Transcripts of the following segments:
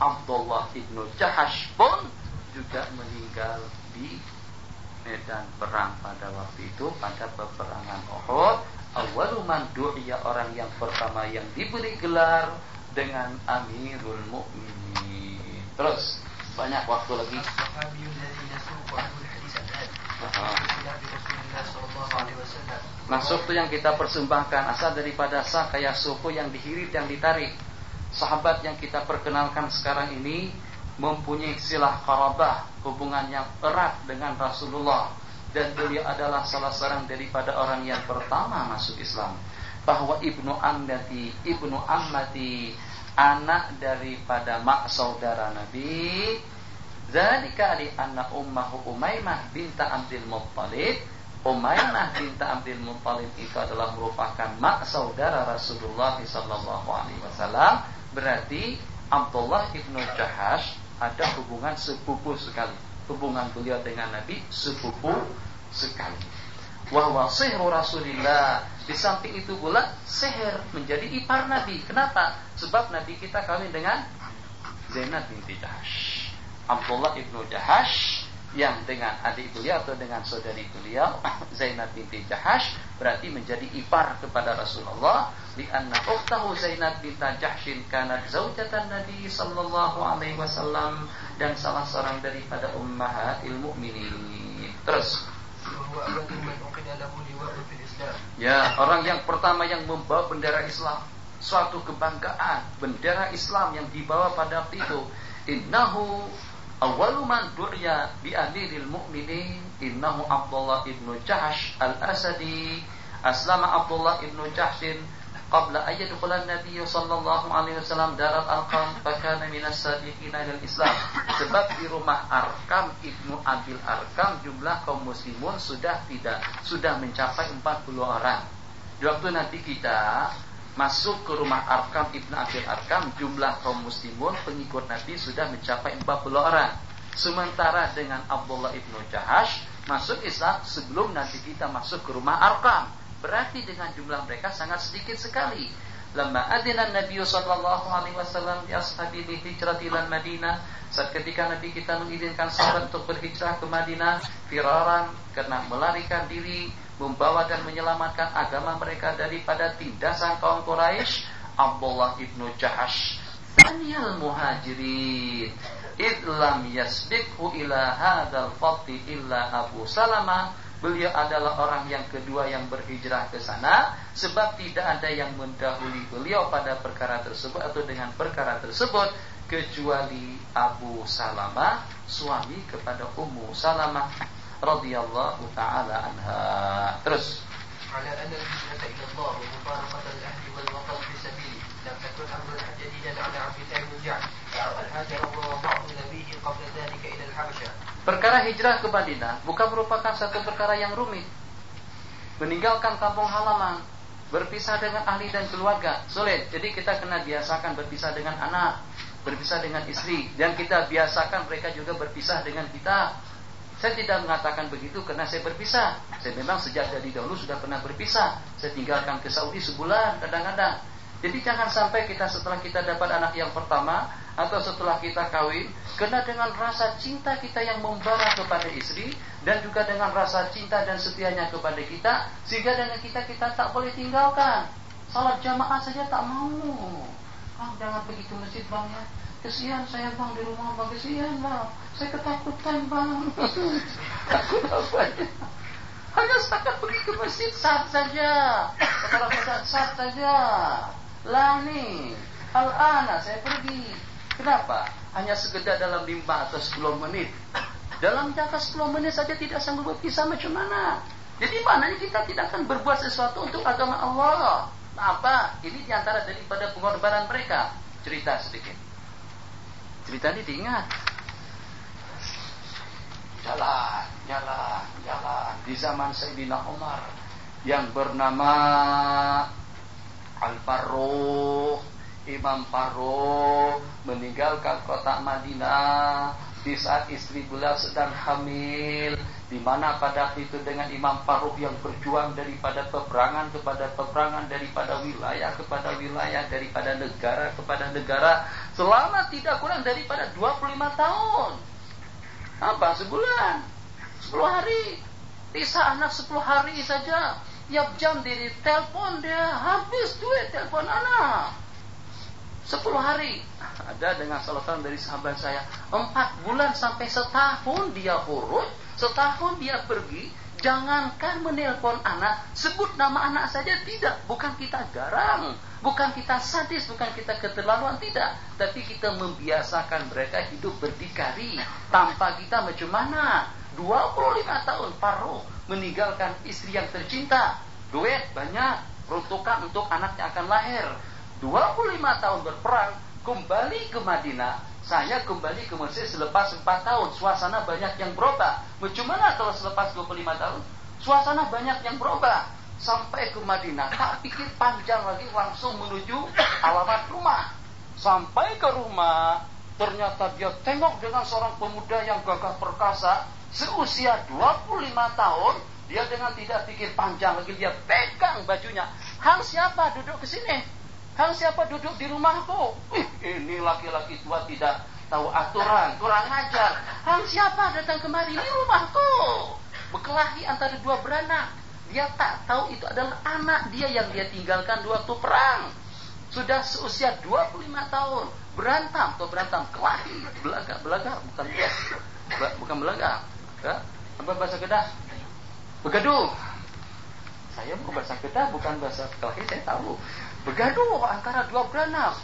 Abdullah ibnu Jahash pun juga meninggal di medan perang pada waktu itu, pada peperangan Uhud. Awwalu man du'iya, orang yang pertama yang diberi gelar dengan Amirul Mukminin. Terus banyak waktu lagi. Masuk itu yang kita persembahkan asal daripada sah, kayak suku yang dihirit, yang ditarik. Sahabat yang kita perkenalkan sekarang ini mempunyai silah qarabah, hubungan yang erat dengan Rasulullah, dan beliau adalah salah seorang daripada orang yang pertama masuk Islam. Bahwa ibnu ammati, anak daripada mak saudara Nabi. Zalika li anna ummahu Umaymah binta Abdul Muttalib. Umaymah binta Abdul Muttalib itu adalah merupakan mak saudara Rasulullah sallallahu alaihi wasallam. Berarti Abdullah ibnu Jahash ada hubungan sepupu sekali. Hubungan beliau dengan Nabi sepupu sekali. Wa huwa sihru Rasulillah. Di samping itu pula sihir, menjadi ipar Nabi. Kenapa? Sebab Nabi kita kawin dengan Zainab binti Jahash. Abdullah ibnu Jahash yang dengan adik beliau atau dengan saudari beliau Zainab binti Jahash berarti menjadi ipar kepada Rasulullah. Di anna ukhtahu Zainab binti Jahshin kanat zaujatan Nabi sallallahu alaihi wasallam, dan salah seorang daripada ummahatil mukminin. Terus ya, orang yang pertama yang membawa bendera Islam, suatu kebanggaan, bendera Islam yang dibawa pada waktu itu. Innahu awwalu man du'iya bi amiril mu'minin, innahu Abdullah ibnu Jahsh al-Asadi. Aslama Abdullah ibnu Jahshin qabla ayyadkhulan Nabi sallallahu alaihi wasallam darat Arqam, fakana minas sabiqina ilal Islam. Sebab di rumah Arqam ibnu Abil Arqam jumlah kaum muslimun sudah mencapai 40 orang. Di waktu Nabi kita masuk ke rumah Arqam ibnu Abil Arqam, jumlah kaum muslimun pengikut Nabi sudah mencapai 40 orang. Sementara dengan Abdullah ibnu Jahash masuk Islam sebelum Nabi kita masuk ke rumah Arqam, berarti dengan jumlah mereka sangat sedikit sekali. Lamma adina Nabi sallallahu alaihi wasallam bi ashabihi hijratilan Madinah, saat ketika Nabi kita mengizinkan sahabat untuk berhijrah ke Madinah, firaran, karena melarikan diri, membawa dan menyelamatkan agama mereka daripada tindasan kaum Quraisy. Abdullah ibnu Jahash Daniel muhajirin idlam yasbiqhu ila hadzal fadli illa Abu Salamah. Beliau adalah orang yang kedua yang berhijrah ke sana, sebab tidak ada yang mendahului beliau pada perkara tersebut atau dengan perkara tersebut kecuali Abu Salamah, suami kepada Ummu Salamah radhiyallahu taala anha. Terus ala anna al-hijrata ila Allah wa mufaraqat al-ahli wal watan fi sabili lam takun amran jadidan ala Abi Talib al-Ja'd al-hajar Allah ba'd nabiyyi qabla dhalika ila al-Habasyah. Perkara hijrah ke Madinah bukan merupakan satu perkara yang rumit. Meninggalkan kampung halaman, berpisah dengan ahli dan keluarga, sulit. Jadi kita kena biasakan berpisah dengan anak, berpisah dengan istri, dan kita biasakan mereka juga berpisah dengan kita. Saya tidak mengatakan begitu karena saya berpisah. Saya memang sejak dari dahulu sudah pernah berpisah. Saya tinggalkan ke Saudi sebulan kadang-kadang. Jadi jangan sampai kita setelah kita dapat anak yang pertama atau setelah kita kawin, karena dengan rasa cinta kita yang membara kepada istri dan juga dengan rasa cinta dan setianya kepada kita, sehingga dengan kita tak boleh tinggalkan. Salat jamaah saja tak mau. Jangan pergi ke masjid bang ya. Kesian saya bang di rumah bang, kesian bang. Saya ketakutan bang. Takut apa ya? Hanya setakat pergi ke masjid saat saja. Kalau saat saja. Lah nih, al-ana saya pergi. Kenapa? Hanya sekedar dalam 5 atau 10 menit. Dalam jangka 10 menit saja tidak sanggup berpisah, macam mana? Jadi maknanya kita tidak akan berbuat sesuatu untuk agama Allah. Apa? Ini diantara daripada pengorbanan mereka. Cerita sedikit. Cerita ini diingat. Jalan. Di zaman Sayyidina Umar yang bernama Al-Farruq, Imam Faruq meninggalkan kota Madinah di saat istri beliau sedang hamil, di mana pada waktu itu dengan Imam Faruq yang berjuang daripada peperangan kepada peperangan, daripada wilayah kepada wilayah, daripada negara kepada negara, selama tidak kurang daripada 25 tahun. Apa? Sebulan, 10 hari. Bisa anak 10 hari saja, tiap jam diri telepon dia, habis duit telepon anak. 10 hari. Ada dengan salah seorang dari sahabat saya, 4 bulan sampai setahun dia urus, setahun dia pergi. Jangankan menelpon anak, sebut nama anak saja tidak. Bukan kita garang, bukan kita sadis, bukan kita keterlaluan, tidak. Tapi kita membiasakan mereka hidup berdikari tanpa kita macam mana. 25 tahun Faruq meninggalkan istri yang tercinta, duit banyak, peruntukan untuk anak yang akan lahir. 25 tahun berperang, kembali ke Madinah. Saya kembali ke Mesir selepas 4 tahun. Suasana banyak yang berubah. Macam mana kalau selepas 25 tahun? Suasana banyak yang berubah. Sampai ke Madinah, tak pikir panjang lagi, langsung menuju alamat rumah. Sampai ke rumah, ternyata dia tengok dengan seorang pemuda yang gagah perkasa, seusia 25 tahun. Dia dengan tidak pikir panjang lagi, dia pegang bajunya. Hang siapa duduk ke sini? Hang siapa duduk di rumahku? Ini laki-laki tua tidak tahu aturan, kurang ajar. Hang siapa datang kemari? Ini rumahku. Berkelahi antara dua beranak. Dia tak tahu itu adalah anak dia yang dia tinggalkan waktu perang. Sudah seusia 25 tahun. Berantem, kelahi, belaga, bukan belaga. Ya? Apa bahasa Kedah? Begaduh. Saya bukan bahasa Kedah, bukan bahasa kelahi, saya tahu. Bergaduh antara dua beranak.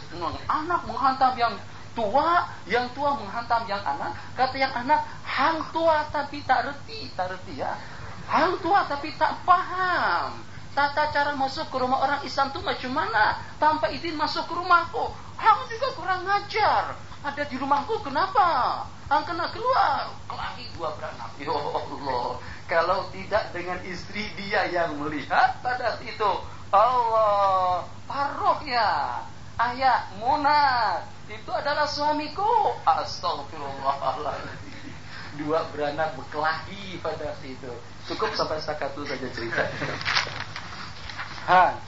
Anak menghantam yang tua menghantam yang anak. Kata yang anak, hang tua tapi tak reti ya. Hang tua tapi tak paham tata cara masuk ke rumah orang Islam tu macam mana. Tanpa izin masuk ke rumahku. Hang juga kurang ngajar. Ada di rumahku, kenapa? Hang kena keluar. Kelahi dua beranak. Ya Allah, kalau tidak dengan istri dia yang melihat pada itu, Allah, Faruq ya, ayah Munad, itu adalah suamiku. Astagfirullahaladzim. Dua beranak berkelahi pada itu. Cukup sampai setakat itu saja cerita.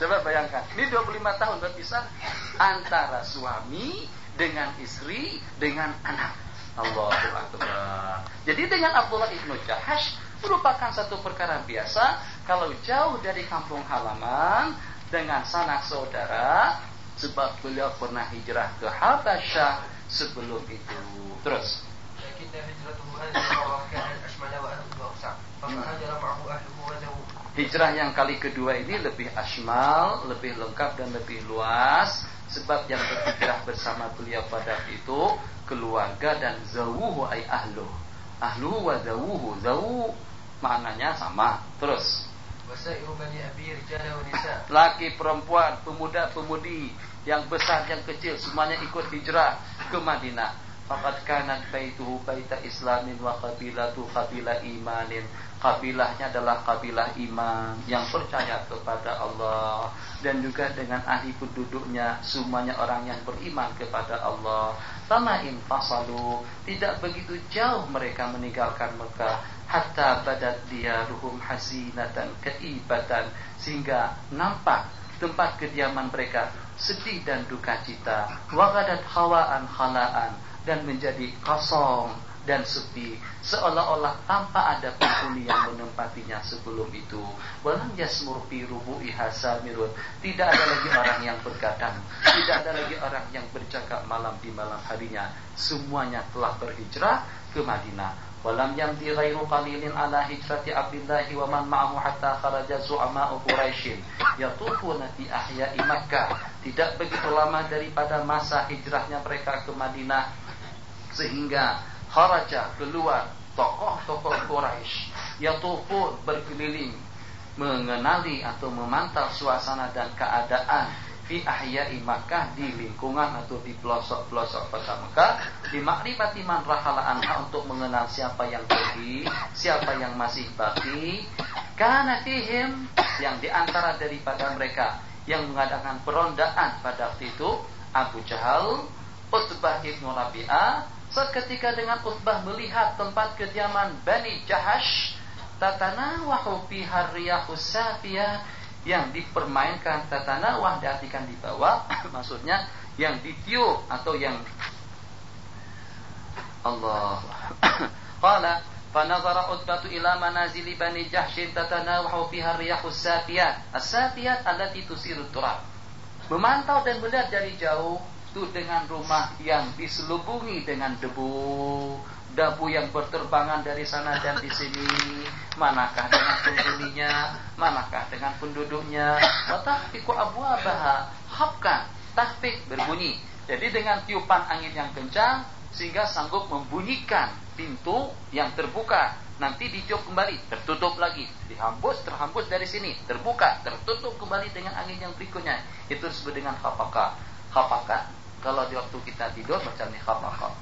Coba bayangkan, ini 25 tahun berpisah antara suami dengan istri dengan anak. Allahu Akbar. Jadi dengan Abdullah ibnu Jahash merupakan satu perkara biasa kalau jauh dari kampung halaman dengan sanak saudara, sebab beliau pernah hijrah ke Habasyah sebelum itu. Terus. Hijrah yang kali kedua ini lebih asmal, lebih lengkap dan lebih luas, sebab yang berhijrah bersama beliau pada itu keluarga dan zawuhu ay ahluh. Ahluhu wa zawuhu. Zawu maknanya sama. Terus. Laki perempuan, pemuda pemudi, yang besar yang kecil semuanya ikut hijrah ke Madinah. Faqad kanat baituhu baita islamin wa qabilatu qabilah imanin. Kabilahnya adalah kabilah iman yang percaya kepada Allah, dan juga dengan ahli penduduknya semuanya orang yang beriman kepada Allah. Tamain fasalu, tidak begitu jauh mereka meninggalkan Mekah, hatta badat diyaruhum hasinatan keibatan, sehingga nampak tempat kediaman mereka sedih dan duka cita. Wagadat khawaan khalaan, dan menjadi kosong dan sepi, seolah-olah tanpa ada penghuni yang menempatinya sebelum itu. Walam yasmur fi rubu'iha samirun, tidak ada lagi orang yang bergadang, tidak ada lagi orang yang berjaga malam di malam harinya. Semuanya telah berhijrah ke Madinah. Walam yamdi ghairu qalilin ala hijrati Abdillahi wa man ma'ahu hatta kharaja zu'ama'u Quraisyin yatufuna fi ahya'i Makkah. Tidak begitu lama daripada masa hijrahnya mereka ke Madinah sehingga kharaja keluar tokoh-tokoh Quraisy yatufun berkeliling mengenali atau memantau suasana dan keadaan fi ahya'i Makkah, di lingkungan atau di pelosok-pelosok kota Mekah, di makrifati man rahala anha, untuk mengenal siapa yang pergi, siapa yang masih baki. Kana fihim, yang diantara daripada mereka yang mengadakan perondaan pada waktu itu Abu Jahal, Utbah ibnu Rabi'ah. Seketika dengan Utbah melihat tempat kediaman Bani Jahash, tatanawahu fiha riyahus safiyah, yang dipermainkan. Tatanawah diartikan dibawa, maksudnya yang ditiup atau yang Allah. Qala fanazara Utbatu ila manazili Bani Jahshin tatanawahu fiha riyahus safiyat. As-safiyat allati tusiru turab. Memantau dan melihat dari jauh itu dengan rumah yang diselubungi dengan debu yang berterbangan dari sana dan di sini. Manakah dengan penghuninya, manakah dengan penduduknya. Wa tahfiqu abwabaha habkan. Tahfiq berbunyi. Jadi dengan tiupan angin yang kencang sehingga sanggup membunyikan pintu yang terbuka. Nanti ditiup kembali, tertutup lagi, terhembus dari sini, terbuka, tertutup kembali dengan angin yang berikutnya. Itu disebut dengan khafaqah. Khafaqah kalau di waktu kita tidur macam ni khafaqah.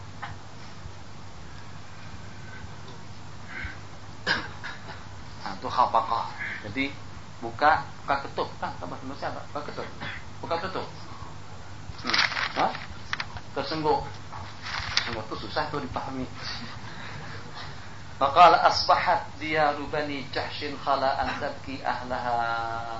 Nah, itu khafaqah. Jadi buka ketuk, kan? Tambah Indonesia apa? Buka ketuk. Buka tutup. Tersengguk. Sengguk itu susah tuh dipahami. Maqala asbahat diyaru Bani Jahshin khala'an tabki ahlaha.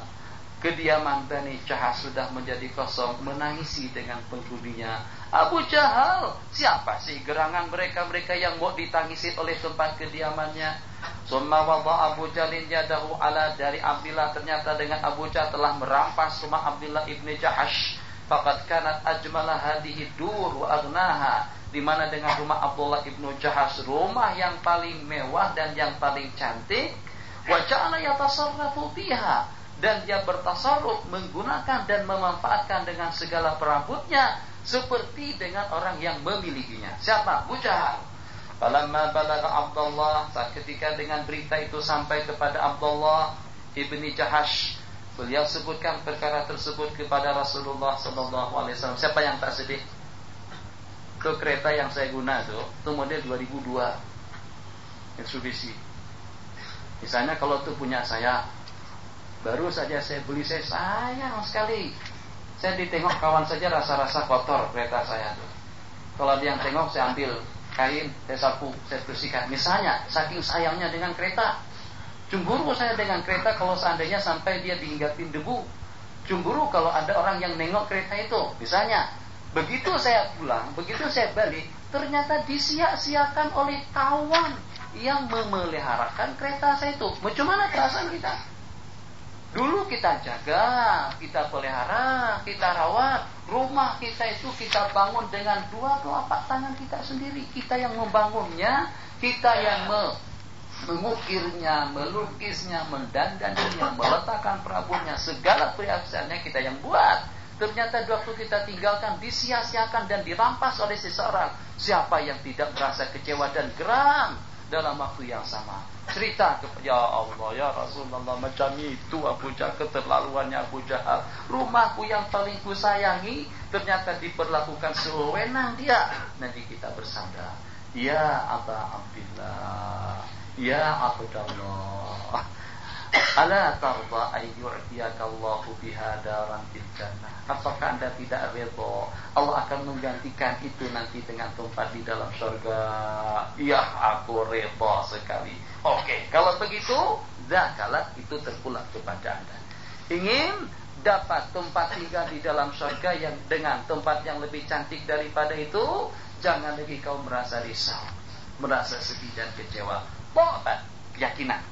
Kediaman Bani Jahsh sudah menjadi kosong, menangisi dengan penghuninya. Abu Jahal, siapa sih gerangan mereka yang mau ditangisi oleh tempat kediamannya? Summa wada Abu Jalin yadahu ala dari Abdillah. Ternyata dengan Abu Jahal telah merampas rumah Abdillah ibni Jahash. Faqad kanat ajmala hadhihi dur wa agnaha. Di mana dengan rumah Abdullah ibnu Jahash, rumah yang paling mewah dan yang paling cantik. Wa ja'ala yatasarrafu fiha, dan dia bertasarruf, menggunakan dan memanfaatkan dengan segala perabotnya seperti dengan orang yang memilikinya. Siapa? Abu Jahal. Falamma balagha Abdullah, saat ketika dengan berita itu sampai kepada Abdullah ibni Jahash, beliau sebutkan perkara tersebut kepada Rasulullah sallallahu alaihi wasallam. Siapa yang tak sedih? Ke kereta yang saya guna itu model 2002 Mitsubishi. Misalnya kalau itu punya saya, baru saja saya beli, saya sayang sekali. Saya ditengok kawan saja rasa-rasa kotor kereta saya tuh. Kalau dia yang tengok, saya ambil kain, saya sapu, saya bersihkan. Misalnya, saking sayangnya dengan kereta. Cemburu saya dengan kereta kalau seandainya sampai dia dihinggapin debu. Cemburu kalau ada orang yang nengok kereta itu. Misalnya, begitu saya pulang, begitu saya balik, ternyata disia-siakan oleh kawan yang memeliharakan kereta saya itu. Bagaimana perasaan kita? Dulu kita jaga, kita pelihara, kita rawat. Rumah kita itu kita bangun dengan dua telapak tangan kita sendiri. Kita yang membangunnya, kita yang mengukirnya, melukisnya, mendandaninya, meletakkan perabotnya, segala perhiasannya kita yang buat. Ternyata waktu kita tinggalkan, disia-siakan dan dirampas oleh seseorang. Siapa yang tidak merasa kecewa dan geram dalam waktu yang sama? Cerita kepada ya Allah, ya Rasulullah, macam itu Abu Jahal, keterlaluannya Abu Jahal. Rumahku yang paling ku sayangi ternyata diperlakukan sewenang dia. Nanti kita bersandar, ya Aba Abdillah, ya Abdullah, ala tarda ayyu'tiyakallahu biha daran fil jannah. Apakah Anda tidak redha Allah akan menggantikan itu nanti dengan tempat di dalam surga? Ya, aku redha sekali. Oke, kalau begitu, zakalat itu terpulang kepada Anda. Ingin dapat tempat tinggal di dalam surga yang dengan tempat yang lebih cantik daripada itu, jangan lagi kau merasa risau, merasa sedih dan kecewa. Tobat, keyakinan.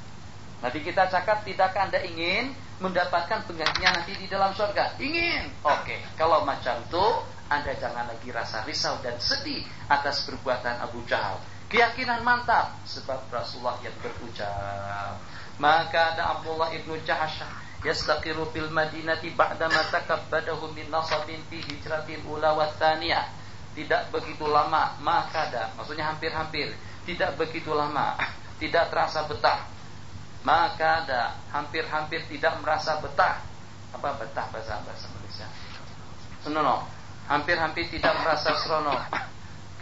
Nanti kita cakap, tidakkah Anda ingin mendapatkan penggantinya nanti di dalam surga? Ingin. Oke, kalau macam itu, Anda jangan lagi rasa risau dan sedih atas perbuatan Abu Jahal. Keyakinan mantap, sebab Rasulullah yang berucap, maka ada Abdullah ibnu Jahash yastaqiru fil madinati ba'dama takabbadahu min nasabin fi hijratil ula wa tsaniyah. Tidak begitu lama, maka ada, maksudnya hampir-hampir, tidak begitu lama, tidak terasa betah. Maka ada hampir-hampir tidak merasa betah. Apa betah bahasa Indonesia? Senonoh. Hampir-hampir tidak merasa serono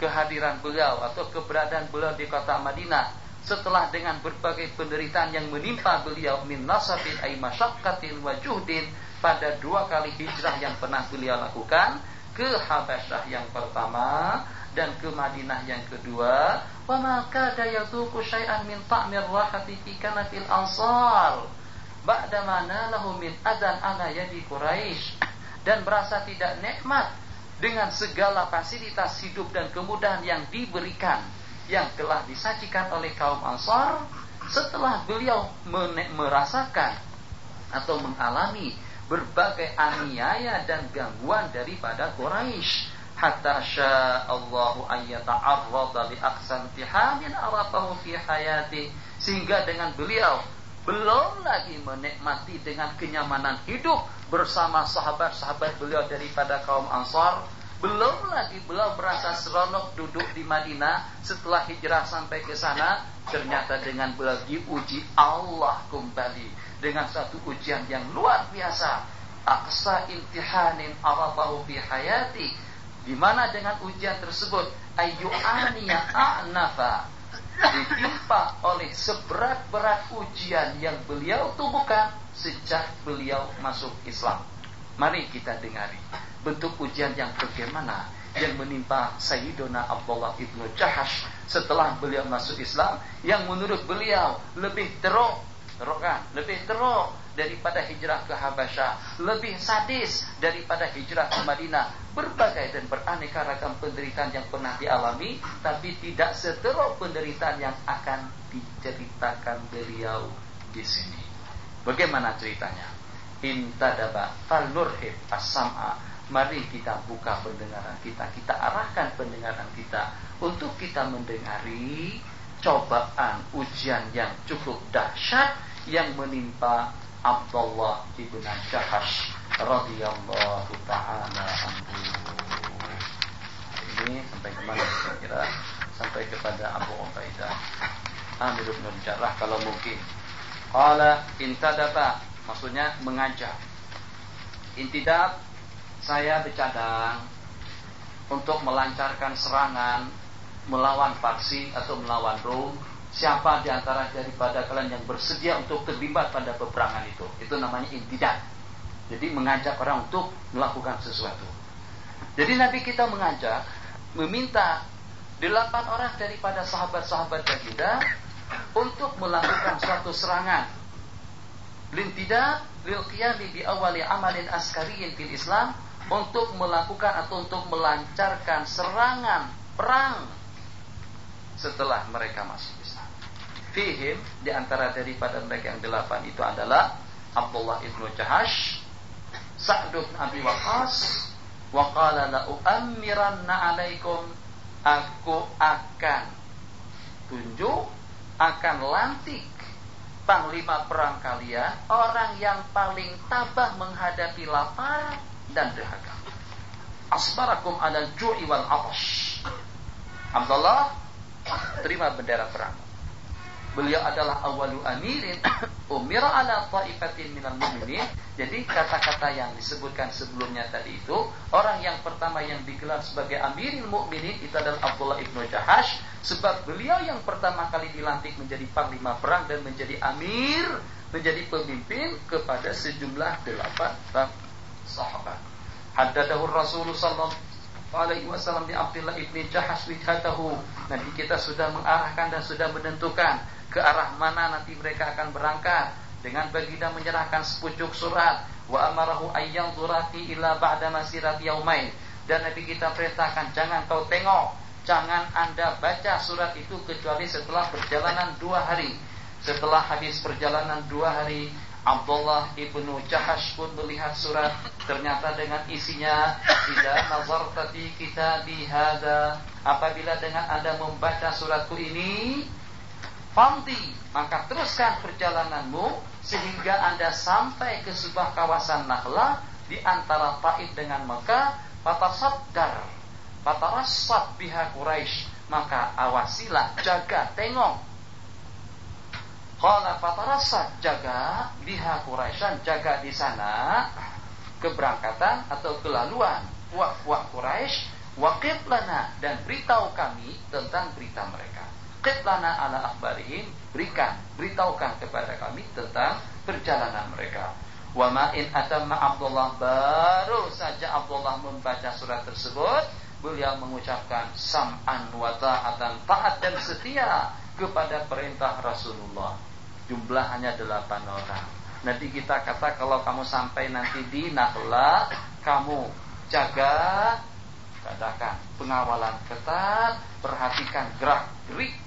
kehadiran beliau atau keberadaan beliau di kota Madinah setelah dengan berbagai penderitaan yang menimpa beliau min nasabin ay masyaqqatin wa juhdin pada 2 kali hijrah yang pernah beliau lakukan. ke Habasyah yang pertama dan ke Madinah yang kedua, wa ma kada yatuqu syai'an min ta'mir rahati fi kanatil ansar ba'da ma nalahu min adan ala yadi Quraisy, dan merasa tidak nikmat dengan segala fasilitas hidup dan kemudahan yang diberikan, yang telah disajikan oleh kaum Ansar setelah beliau merasakan atau mengalami berbagai aniaya dan gangguan daripada Quraisy. Hatta sya'allahu ayyata'arrada li aqsan tihamin arafahu fi hayati, sehingga dengan beliau belum lagi menikmati dengan kenyamanan hidup bersama sahabat-sahabat beliau daripada kaum Ansar, belum lagi beliau merasa seronok duduk di Madinah setelah hijrah sampai ke sana, ternyata dengan beliau diuji Allah kembali dengan satu ujian yang luar biasa. Aqsa imtihanin arafahu fi hayati, di mana dengan ujian tersebut ayyu'aniya a'nafa, ditimpa oleh seberat-berat ujian yang beliau tubuhkan sejak beliau masuk Islam. Mari kita dengari bentuk ujian yang bagaimana yang menimpa Sayyiduna Abdullah ibnu Jahash setelah beliau masuk Islam, yang menurut beliau lebih teruk daripada hijrah ke Habasyah, lebih sadis daripada hijrah ke Madinah. Berbagai dan beraneka ragam penderitaan yang pernah dialami, tapi tidak seteruk penderitaan yang akan diceritakan beliau di sini. Bagaimana ceritanya? Intadaba falurhib as-sam'a. Mari kita buka pendengaran kita, kita arahkan pendengaran kita untuk kita mendengari cobaan ujian yang cukup dahsyat yang menimpa Abdullah ibn Jahash radhiyallahu ta'ala anhu. Ini sampai kemana kira-kira? Sampai kepada Abu Ubaidah Amir bin Jarrah kalau mungkin. Qala intadaba, maksudnya mengajak. Intidab, saya bercadang untuk melancarkan serangan melawan Parsi atau melawan Rom. Siapa di antara daripada kalian yang bersedia untuk terlibat pada peperangan itu? Itu namanya intidab. Jadi mengajak orang untuk melakukan sesuatu. Jadi Nabi kita mengajak, meminta 8 orang daripada sahabat-sahabat baginda untuk melakukan suatu serangan. Lintidab lil qiyami bi awali amalin askariyin fil Islam, untuk melakukan atau untuk melancarkan serangan perang setelah mereka masuk Islam. Fihim, di antara daripada mereka yang 8 itu adalah Abdullah ibnu Jahash, Sa'd bin Abi Waqqas, wa qala la u'ammiranna 'alaikum, aku akan tunjuk, akan lantik panglima perang kalian, orang yang paling tabah menghadapi lapar dan dahaga. Asbarakum 'alal ju'i wal 'atash. Abdullah terima bendera perang. Beliau adalah awalu amirin umira ala ta'ifatin minal mu'minin. Jadi kata-kata yang disebutkan sebelumnya tadi itu, orang yang pertama yang digelar sebagai amiril mu'minin itu adalah Abdullah ibnu Jahash, sebab beliau yang pertama kali dilantik menjadi panglima perang dan menjadi amir, menjadi pemimpin kepada sejumlah 8 sahabat. Haddadahu Rasulullah sallallahu alaihi wasallam di Abdullah ibni Jahash wijhatahu. Nanti kita sudah mengarahkan dan sudah menentukan ke arah mana nanti mereka akan berangkat, dengan baginda menyerahkan sepucuk surat, wa amarahu ayyan durati ila ba'da masirat yaumain, dan Nabi kita perintahkan jangan kau tengok, jangan anda baca surat itu kecuali setelah perjalanan 2 hari. Setelah habis perjalanan 2 hari, Abdullah ibnu Jahash pun melihat surat, ternyata dengan isinya, idza nazarta fi kitabi hadza, apabila dengan anda membaca suratku ini, famdi, maka teruskan perjalananmu sehingga anda sampai ke sebuah kawasan Nakhlah di antara Taif dengan Mekah. Fatasaddar fatarassat biha Quraisy, maka awasilah, jaga, tengok. Qala fatarassat, jaga, biha Quraisyan, jaga di sana keberangkatan atau kelaluan wak Quraisy, waqif lana, dan beritahu kami tentang berita mereka. Qitlana ala akhbarihim, beritahukan kepada kami tentang perjalanan mereka. Wa ma in atamma Abdullah, baru saja Abdullah membaca surat tersebut, beliau mengucapkan sam'an wa ta'atan, taat dan setia kepada perintah Rasulullah. Jumlah hanya 8 orang. Nanti kita kata kalau kamu sampai nanti di Nakhla, kamu jaga, katakan pengawalan ketat, perhatikan gerak-gerik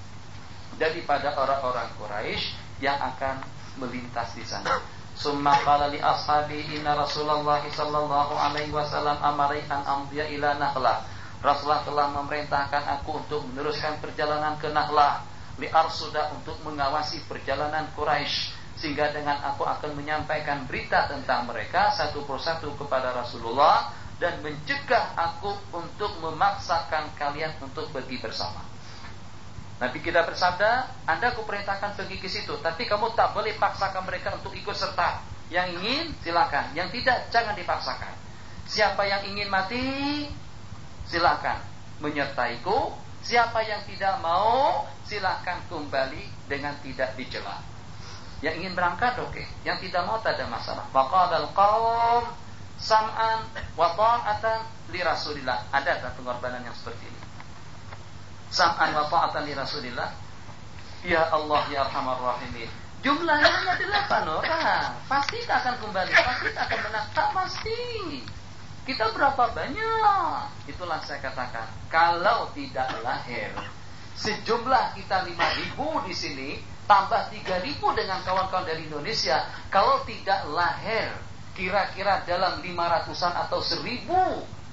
daripada orang-orang Quraisy yang akan melintas di sana. Summa qala li ashabi inna Rasulullah sallallahu alaihi wasallam amari an amdiya ila Nakhla. Rasulullah telah memerintahkan aku untuk meneruskan perjalanan ke Nakhla, li arsuda, untuk mengawasi perjalanan Quraisy, sehingga dengan aku akan menyampaikan berita tentang mereka satu persatu kepada Rasulullah dan mencegah aku untuk memaksakan kalian untuk pergi bersama. Nabi kita bersabda, Anda aku perintahkan pergi ke situ, tapi kamu tak boleh paksakan mereka untuk ikut serta. Yang ingin silakan, yang tidak jangan dipaksakan. Siapa yang ingin mati silakan menyertaiku, siapa yang tidak mau silakan kembali dengan tidak dicela. Yang ingin berangkat oke, yang tidak mau tak ada masalah. Faqadal qaum sam'an wa ta'atan li Rasulillah. Ada tak pengorbanan yang seperti ini? Sam'an wa ta'atan li Rasulillah. Ya Allah ya Arhamar Rahimin. Jumlahnya hanya 8 orang. Pasti tak akan kembali, pasti tak akan menang. Tak pasti. Kita berapa banyak? Itulah saya katakan, kalau tidak lahir sejumlah kita 5.000 di sini, tambah 3.000 dengan kawan-kawan dari Indonesia, kalau tidak lahir kira-kira dalam 500-an atau 1.000,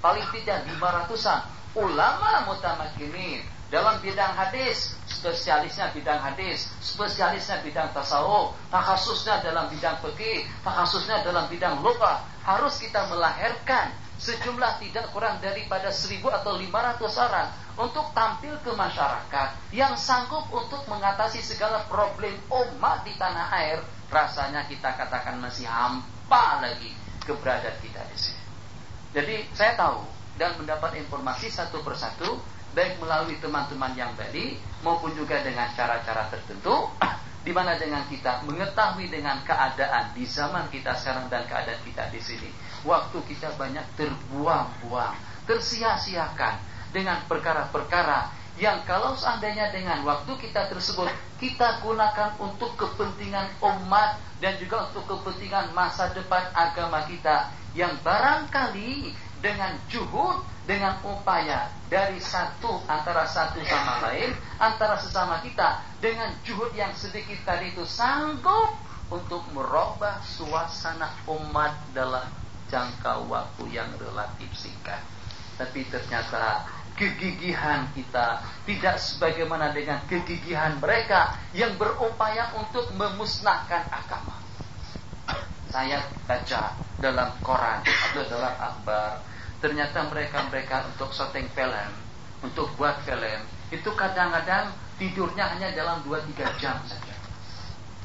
paling tidak 500-an ulama mutamakinin dalam bidang hadis, spesialisnya bidang hadis, spesialisnya bidang tasawuf, takhasusnya dalam bidang fikih, takhasusnya dalam bidang lughah, harus kita melahirkan sejumlah tidak kurang daripada 1.000 atau 500 orang untuk tampil ke masyarakat yang sanggup untuk mengatasi segala problem umat di tanah air. Rasanya kita katakan masih hampa lagi keberadaan kita di sini. Jadi saya tahu dan mendapat informasi satu persatu, baik melalui teman-teman yang Bali maupun juga dengan cara-cara tertentu, di mana dengan kita mengetahui dengan keadaan di zaman kita sekarang dan keadaan kita di sini, waktu kita banyak terbuang-buang, tersia-siakan dengan perkara-perkara yang kalau seandainya dengan waktu kita tersebut kita gunakan untuk kepentingan umat dan juga untuk kepentingan masa depan agama kita, yang barangkali dengan juhud, dengan upaya dari antara satu sama lain, antara sesama kita, dengan juhud yang sedikit tadi itu sanggup untuk merubah suasana umat dalam jangka waktu yang relatif singkat. Tapi ternyata kegigihan kita tidak sebagaimana dengan kegigihan mereka yang berupaya untuk memusnahkan agama. Saya baca dalam koran atau dalam akhbar, ternyata mereka untuk syuting film, untuk buat film, itu kadang-kadang tidurnya hanya dalam 2-3 jam saja.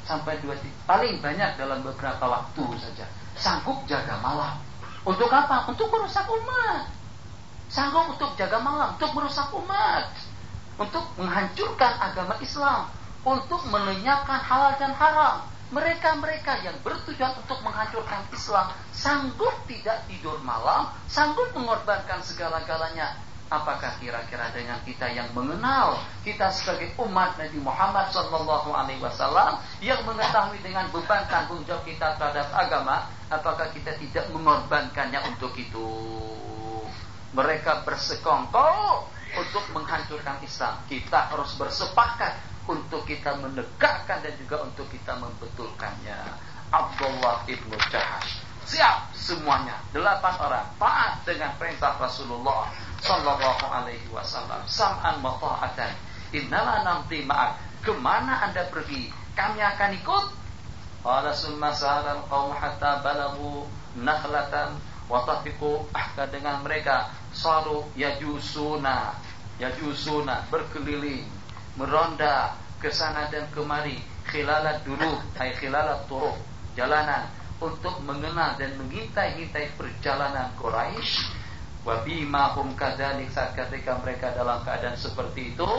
Sampai 2-3, paling banyak dalam beberapa waktu saja. Sanggup jaga malam. Untuk apa? Untuk merusak umat. Sanggup untuk jaga malam, untuk merusak umat, untuk menghancurkan agama Islam, untuk melenyapkan halal dan haram. Mereka-mereka yang bertujuan untuk menghancurkan Islam sanggup tidak tidur malam, sanggup mengorbankan segala-galanya. Apakah kira-kira dengan kita yang mengenal kita sebagai umat Nabi Muhammad SAW, yang mengetahui dengan beban tanggung jawab kita terhadap agama, apakah kita tidak mengorbankannya untuk itu? Mereka bersekongkol untuk menghancurkan Islam. Kita harus bersepakat untuk kita menegakkan dan juga untuk kita membetulkannya. Abdullah ibnu Jahash siap semuanya, 8 orang taat dengan perintah Rasulullah sallallahu alaihi wasallam. Sam'an wa ta'atan, innala namti ma'ak. Kemana Anda pergi, kami akan ikut. Qala summa sa'al qaum hatta balagu nakhlatan wa tafiqu, dengan mereka saru yajusuna berkeliling, meronda ke sana dan kemari, khilalat duruh ay khilalat turuq, jalanan, untuk mengenal dan mengintai-intai perjalanan Quraisy. Wa bima hum kadzalik, saat ketika mereka dalam keadaan seperti itu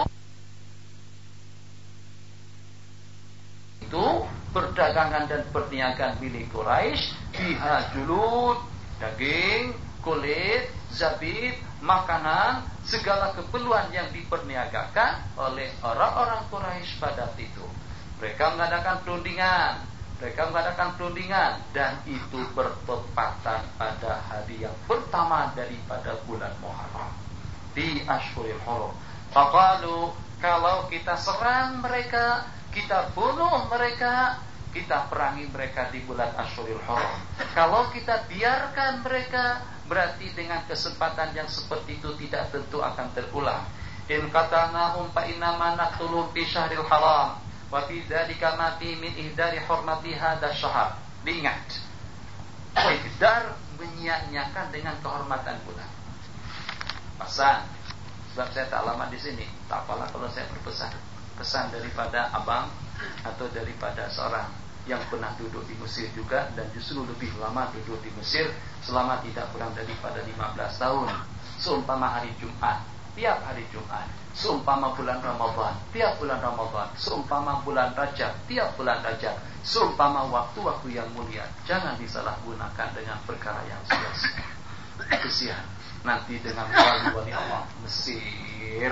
perdagangan dan perniagaan milik Quraisy, biha julud, daging, kulit, zabit, makanan, segala keperluan yang diperniagakan oleh orang-orang Quraisy pada itu. Mereka mengadakan perundingan, dan itu bertepatan pada hari yang pertama daripada bulan Muharram di Ashhurul Hurum. Faqalu, kalau kita serang mereka, kita bunuh mereka, kita perangi mereka di bulan Ashhurul Hurum. Kalau kita biarkan mereka, berarti dengan kesempatan yang seperti itu tidak tentu akan terulang. In qatalnahum fa innama naqtuluhum fi syahril haram wa fi dzalika ma fi min ihdari hurmati hadzal syahr. Diingat, ihdar menyia-nyiakan dengan kehormatan bulan. Pesan, sebab saya tak lama di sini, tak apalah kalau saya berpesan. Pesan daripada abang atau daripada seorang yang pernah duduk di Mesir juga, dan justru lebih lama duduk di Mesir, selama tidak kurang daripada 15 tahun. Seumpama hari Jumat, tiap hari Jumat. Seumpama bulan Ramadan, tiap bulan Ramadan. Seumpama bulan Rajab, tiap bulan Rajab. Seumpama waktu-waktu yang mulia, jangan disalahgunakan dengan perkara yang sia-sia. Kesian nanti dengan wali-wali Allah Mesir.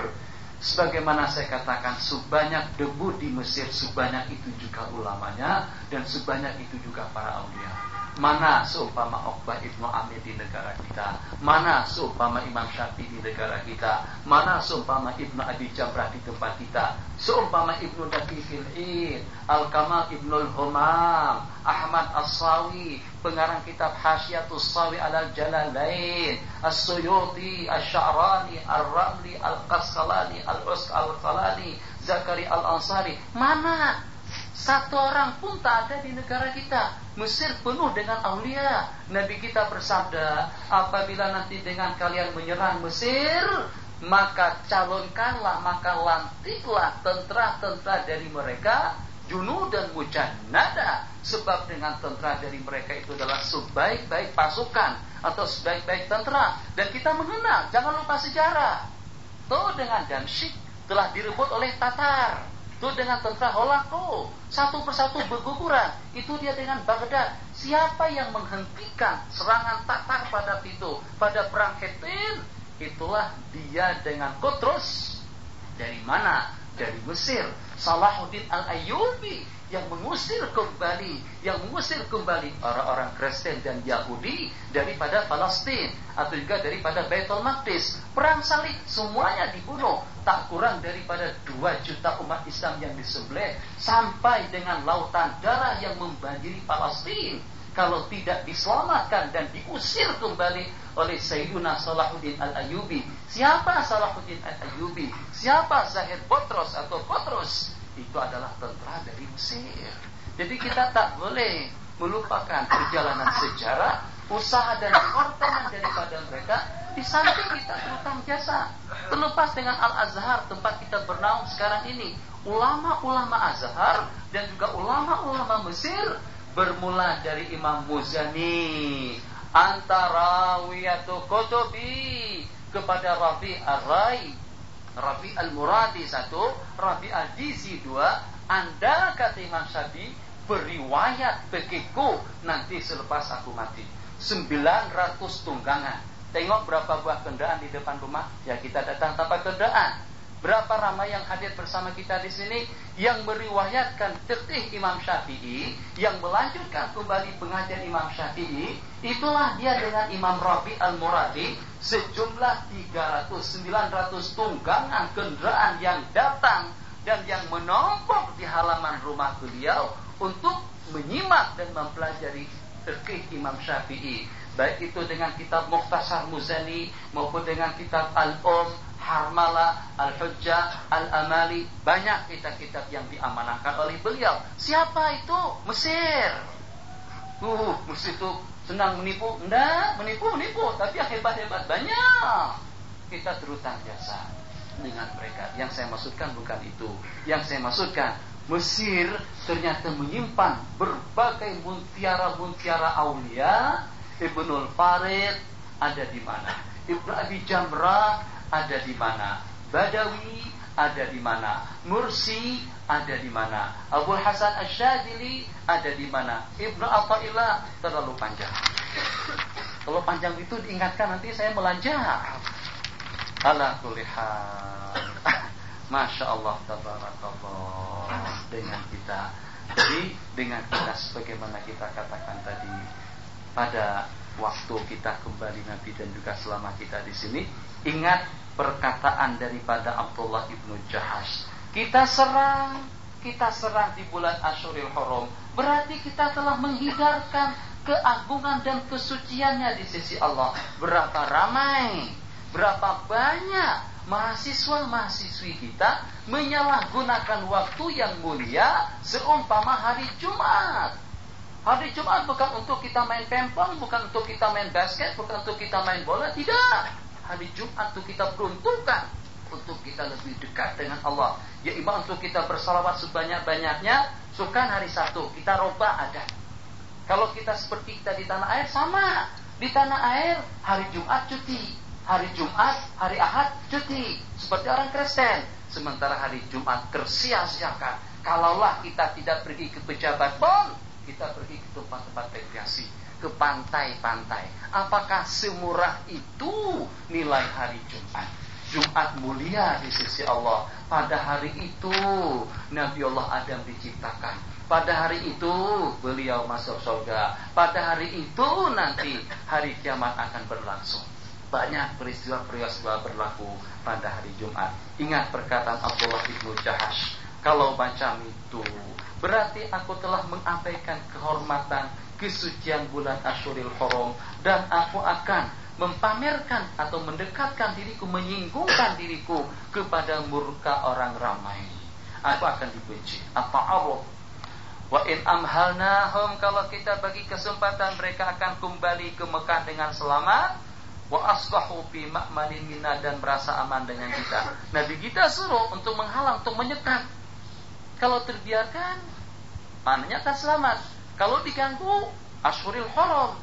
Sebagaimana saya katakan, sebanyak debu di Mesir, sebanyak itu juga ulamanya, dan sebanyak itu juga para aulia. Mana seumpama Uqbah ibnu Amir di negara kita, mana seumpama Imam Syafi'i di negara kita, mana seumpama Ibnu Abi Jamrah di tempat kita, seumpama Ibnu Daqiqil Id, Al-Kamal Ibnul Humam, Ahmad As-Sawi, pengarang kitab Hasyiatus Sawi alal Jalalain, As-Suyuti, Asy-Sya'rani, Ar-Ramli, Al-Qasqalani, Al-Qalani, Zakari Al-Ansari. Mana satu orang pun tak ada di negara kita. Mesir penuh dengan aulia. Nabi kita bersabda, apabila nanti dengan kalian menyerang Mesir, maka calonkanlah, maka lantiklah tentara-tentara dari mereka, junudan mujannada, sebab dengan tentara dari mereka itu adalah sebaik-baik pasukan atau sebaik-baik tentara. Dan kita mengenal, jangan lupa sejarah. Tuh dengan Damsyik telah direbut oleh Tatar. Itu dengan tentara Holako, satu persatu berguguran. Itu dia dengan Baghdad. Siapa yang menghentikan serangan Tatar pada itu, pada perang Hittin? Itulah dia dengan Qutrus. Dari mana? Dari Mesir. Salahuddin Al-Ayyubi yang mengusir kembali orang-orang Kristen dan Yahudi daripada Palestina atau juga daripada Baitul Maqdis. Perang salib, semuanya dibunuh. Tak kurang daripada 2 juta umat Islam yang disembelih, sampai dengan lautan darah yang membanjiri Palestina kalau tidak diselamatkan dan diusir kembali oleh Sayyiduna Salahuddin Al-Ayyubi. Siapa Salahuddin Al-Ayyubi? Siapa Zahir Butros atau Qutrus? Itu adalah tentara dari Mesir. Jadi kita tak boleh melupakan perjalanan sejarah, usaha dan pengorbanan daripada mereka. Di samping kita berutang jasa, terlepas dengan Al-Azhar tempat kita bernaung sekarang ini, ulama-ulama Azhar dan juga ulama-ulama Mesir, bermula dari Imam Muzani, antara Wiyatu Qutubi kepada Rabi' Ar-Rai, Rabi' Al-Muradi 1, Rabi' Al-Jizi 2. Anda kata Imam Syafi'i beriwayat begitu nanti selepas aku mati 900 tunggangan. Tengok berapa buah kendaraan di depan rumah. Ya kita datang tanpa kendaraan. Berapa ramai yang hadir bersama kita di sini yang meriwayatkan fiqh Imam Syafi'i, yang melanjutkan kembali pengajian Imam Syafi'i. Itulah dia dengan Imam Rabi' Al-Muradi, sejumlah 300-900 tunggangan kendaraan yang datang dan yang menumpuk di halaman rumah beliau untuk menyimak dan mempelajari fiqh Imam Syafi'i. Baik itu dengan kitab Mukhtasar Muzani maupun dengan kitab Harmala, Al-Hujjah, Al-Amali. Banyak kitab-kitab yang diamanahkan oleh beliau. Siapa itu? Mesir. Mesir itu senang menipu. Enggak, menipu. Tapi yang hebat-hebat banyak. Kita berutang jasa dengan mereka. Yang saya maksudkan bukan itu. Yang saya maksudkan, Mesir ternyata menyimpan berbagai muntiara-muntiara aulia. Ibnul Farid ada di mana? Ibnu Abi Jamrah ada di mana? Badawi ada di mana? Mursi ada di mana? Abul Hasan Asy-Syadzili ada di mana? Ibnu Athaillah terlalu panjang. Kalau panjang itu diingatkan nanti saya melanjut. Ala kulli hal. Masya Allah, tabarakallah. Dengan kita, jadi dengan kita sebagaimana kita katakan tadi, pada waktu kita kembali nanti dan juga selama kita di sini, ingat perkataan daripada Abdullah ibnu Jahash. Kita serang di bulan Asyuril Hurum, berarti kita telah menghindarkan keagungan dan kesuciannya di sisi Allah. Berapa ramai, berapa banyak mahasiswa-mahasiswi kita menyalahgunakan waktu yang mulia seumpama hari Jumat. Hari Jumat bukan untuk kita main pempong, bukan untuk kita main basket, bukan untuk kita main bola, tidak. Hari Jumat itu kita peruntukkan untuk kita lebih dekat dengan Allah. Ya imam untuk kita bersalawat sebanyak-banyaknya. Sukan hari Sabtu kita robah ada. Kalau kita seperti kita di tanah air sama. Di tanah air hari Jumat cuti, hari Jumat, hari Ahad cuti, seperti orang Kristen. Sementara hari Jumat tersia-siakan. Kalaulah kita tidak pergi ke pejabat pun, kita pergi ke tempat-tempat rekreasi, ke pantai-pantai. Apakah semurah itu nilai hari Jumat? Jumat mulia di sisi Allah. Pada hari itu Nabi Allah Adam diciptakan. Pada hari itu beliau masuk surga. Pada hari itu nanti hari kiamat akan berlangsung. Banyak peristiwa-peristiwa berlaku pada hari Jumat. Ingat perkataan Abdullah ibnu Jahash, kalau macam itu berarti aku telah mengabaikan kehormatan kesucian bulan Asyuril Hurum, dan aku akan mempamerkan atau mendekatkan diriku, menyinggungkan diriku kepada murka orang ramai. Aku akan dibenci. At-ta'aruf. Wa in amhalnahum, kalau kita bagi kesempatan mereka akan kembali ke Mekah dengan selamat. Wa asbahu fi ma'manin minna, dan merasa aman dengan kita. Nabi kita suruh untuk menghalang, untuk menyekat. Kalau terbiarkan, mananya akan selamat. Kalau diganggu Asyuril Hurum,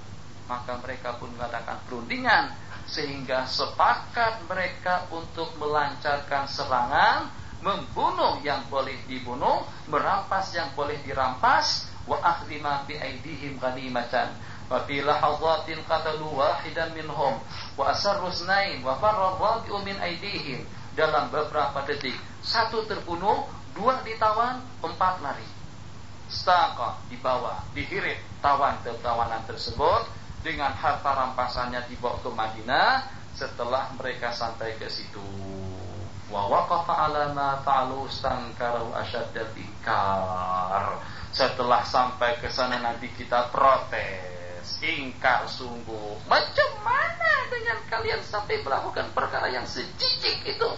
maka mereka pun mengadakan perundingan sehingga sepakat mereka untuk melancarkan serangan, membunuh yang boleh dibunuh, merampas yang boleh dirampas. Wa akhdhi ma bi aidihim ghanimatan. Wa fi lahadhatin qatalu wahidan minhum wa asarru snain wa farra rabi'u min aidihim. Dalam beberapa detik, satu terbunuh, dua ditawan, empat lari. Staqa dibawa, dihirit tawanan tersebut dengan harta rampasannya dibawa ke Madinah. Setelah mereka sampai ke situ, wa waqafa ala ma fa'alu stankaru asyaddal inkar. Setelah sampai ke sana nanti kita protes, ingkar sungguh. Macam mana dengan kalian sampai melakukan perkara yang sejijik itu?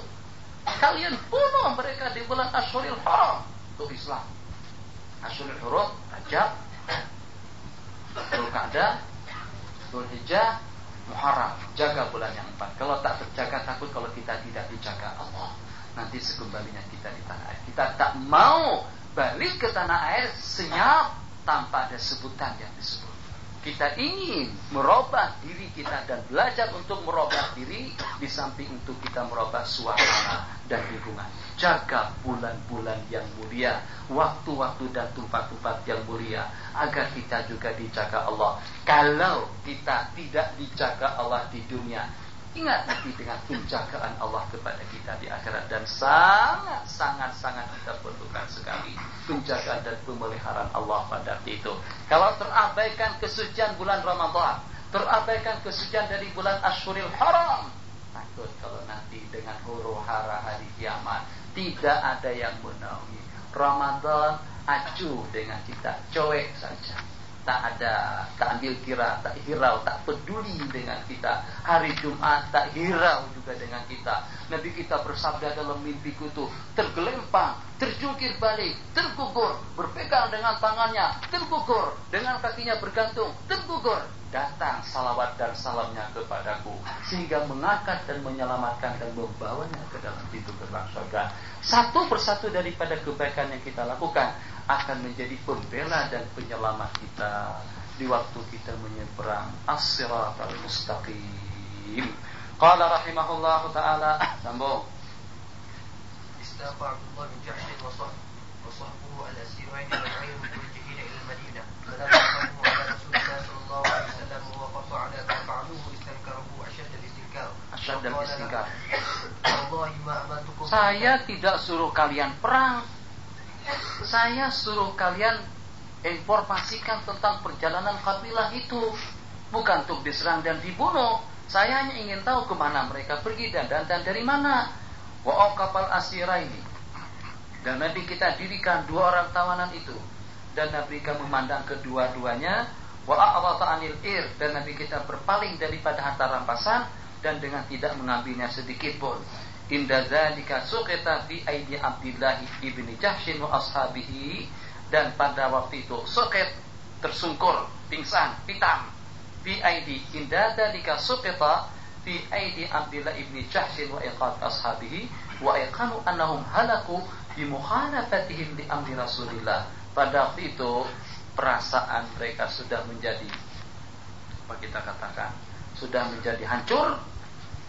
Kalian bunuh mereka di bulan Asyuril Hurum. Itu Islam. Asyuril Hurum, Rajab, Dzulqa'dah, Dzulhijjah, Muharram. Jaga bulan yang 4. Kalau tak terjaga, takut kalau kita tidak dijaga Allah, nanti sekembalinya kita di tanah air. Kita tak mau balik ke tanah air senyap tanpa ada sebutan yang disebut. Kita ingin merubah diri kita dan belajar untuk merubah diri, di samping untuk kita merubah suasana dan lingkungan. Jaga bulan-bulan yang mulia, waktu-waktu dan tempat-tempat yang mulia, agar kita juga dijaga Allah. Kalau kita tidak dijaga Allah di dunia, ingat nanti dengan penjagaan Allah kepada kita di akhirat. Dan sangat kita perlukan sekali penjagaan dan pemeliharaan Allah pada itu. Kalau terabaikan kesucian bulan Ramadan, terabaikan kesucian dari bulan Asyuril Hurum, takut kalau nanti dengan huru hara hari kiamat tidak ada yang menaungi. Ramadan acuh dengan kita, cuek saja. Tak ambil kira, tak hirau, tak peduli dengan kita. Hari Jumat tak hirau juga dengan kita. Nabi kita bersabda dalam mimpiku itu, tergelempang, terjungkir balik, tergugur, berpegang dengan tangannya, tergugur, dengan kakinya bergantung, tergugur. Datang salawat dan salamnya kepadaku, sehingga mengangkat dan menyelamatkan dan membawanya ke dalam pintu gerbang surga. Satu persatu daripada kebaikan yang kita lakukan akan menjadi pembela dan penyelamat kita di waktu kita menyeberang as-siratal mustaqim. Qala rahimahullahu ta'ala, sambung. الإسلام عبد الله بن جحش وصحبه الأسيرين والغير متوجهين إلى المدينة فلما قاموا على رسول الله صلى الله عليه وسلم ووقفوا على ما فعلوه استنكره أشد الاستنكار. والله ما أمنتكم. Saya tidak suruh kalian perang. Saya suruh kalian informasikan tentang perjalanan kabilah itu, bukan untuk diserang dan dibunuh. Saya hanya ingin tahu kemana mereka pergi dan dari mana. Wa kapal asira ini. Dan Nabi kita dirikan dua orang tawanan itu, dan Nabi kita memandang kedua-duanya. Wa a'rata anil ir, dan Nabi kita berpaling daripada harta rampasan dan dengan tidak mengambilnya sedikit pun. Inda dzalika suqita fi aidi Abdullah ibni Jahshin wa ashabihi, dan pada waktu itu suqit tersungkur, pingsan, pitam. Fi aidi inda dzalika suqita fi aidi Abdullah ibni Jahshin wa iqad ashabihi wa iqanu annahum halaku bi mukhalafatihim li amri Rasulillah. Pada waktu itu perasaan mereka sudah menjadi, apa kita katakan, sudah menjadi hancur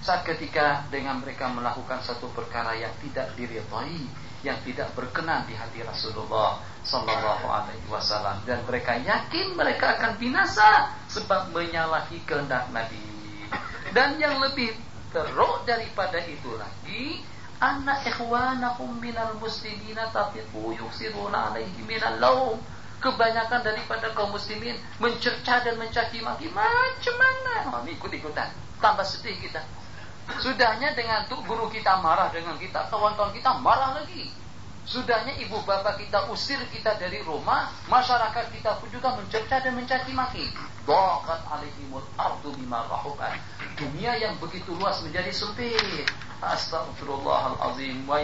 saat ketika dengan mereka melakukan satu perkara yang tidak diridhai, yang tidak berkenan di hati Rasulullah sallallahu alaihi wasallam, dan mereka yakin mereka akan binasa sebab menyalahi kehendak Nabi. Dan yang lebih teruk daripada itu lagi, anna ikhwanahum minal muslimina tafiqu yusiruna alaihi minal laum. Kebanyakan daripada kaum muslimin mencerca dan mencaci maki. Macam mana? Ikut-ikutan. Tambah sedih kita. Sudahnya dengan tuh guru kita marah dengan kita, kawan-kawan kita marah lagi. Sudahnya ibu bapak kita usir kita dari rumah, masyarakat kita pun juga mencerca dan mencaci maki. Dhaqat alaihimul ardu bima rahubat. Dunia yang begitu luas menjadi sempit. Astaghfirullahalazim. Wa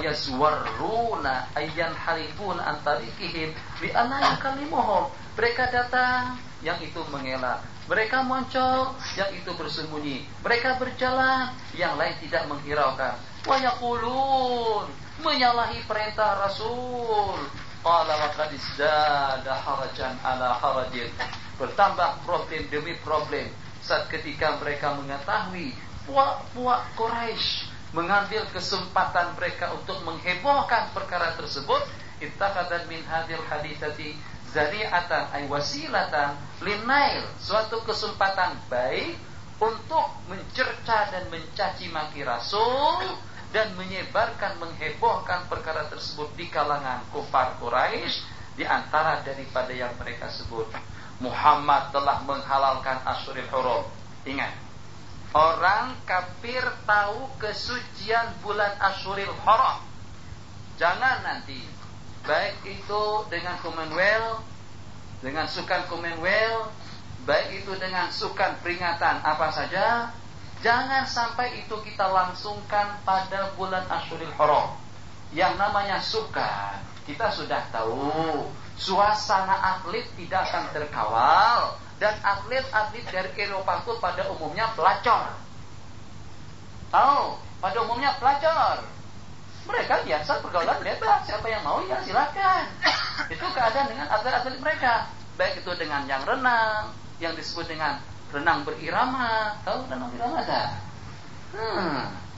yazwarruna ayyan harifun antarikihim bi anna yukallimuhum. Mereka datang, yang itu mengelak. Mereka muncul, yang itu bersembunyi. Mereka berjalan, yang lain tidak menghiraukan. Wa yaqulun, menyalahi perintah Rasul. Qala wa qad izdada harajan ala harajin. Bertambah problem demi problem saat ketika mereka mengetahui puak-puak Quraisy mengambil kesempatan mereka untuk menghebohkan perkara tersebut. Ittakhadhat min hadhil haditsati zari'atan ay wasilatan linail, suatu kesempatan baik untuk mencerca dan mencaci maki Rasul dan menyebarkan, menghebohkan perkara tersebut di kalangan kufar Quraisy. Di antara daripada yang mereka sebut, Muhammad telah menghalalkan Asyurul Hurum. Ingat, orang kafir tahu kesucian bulan Asyurul Hurum. Jangan nanti, baik itu dengan Commonwealth, dengan sukan Commonwealth, baik itu dengan sukan peringatan apa saja, jangan sampai itu kita langsungkan pada bulan Asyurul Hurum. Yang namanya sukan, kita sudah tahu suasana atlet tidak akan terkawal, dan atlet-atlet dari Eropa itu pada umumnya pelacur. Tahu, pada umumnya pelacur. Mereka biasa pergaulan bebas, siapa yang mau ya silakan. Itu keadaan dengan atlet-atlet mereka. Baik itu dengan yang renang, yang disebut dengan renang berirama. Tahu renang berirama ada?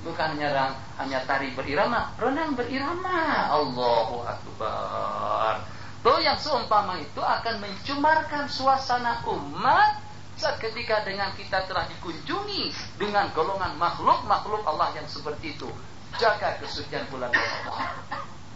Bukan hanya tari berirama, renang berirama. Allahu Akbar. Tuh yang seumpama itu akan mencemarkan suasana umat saat ketika dengan kita telah dikunjungi dengan golongan makhluk Allah yang seperti itu. Jaga kesucian bulan Ramadan.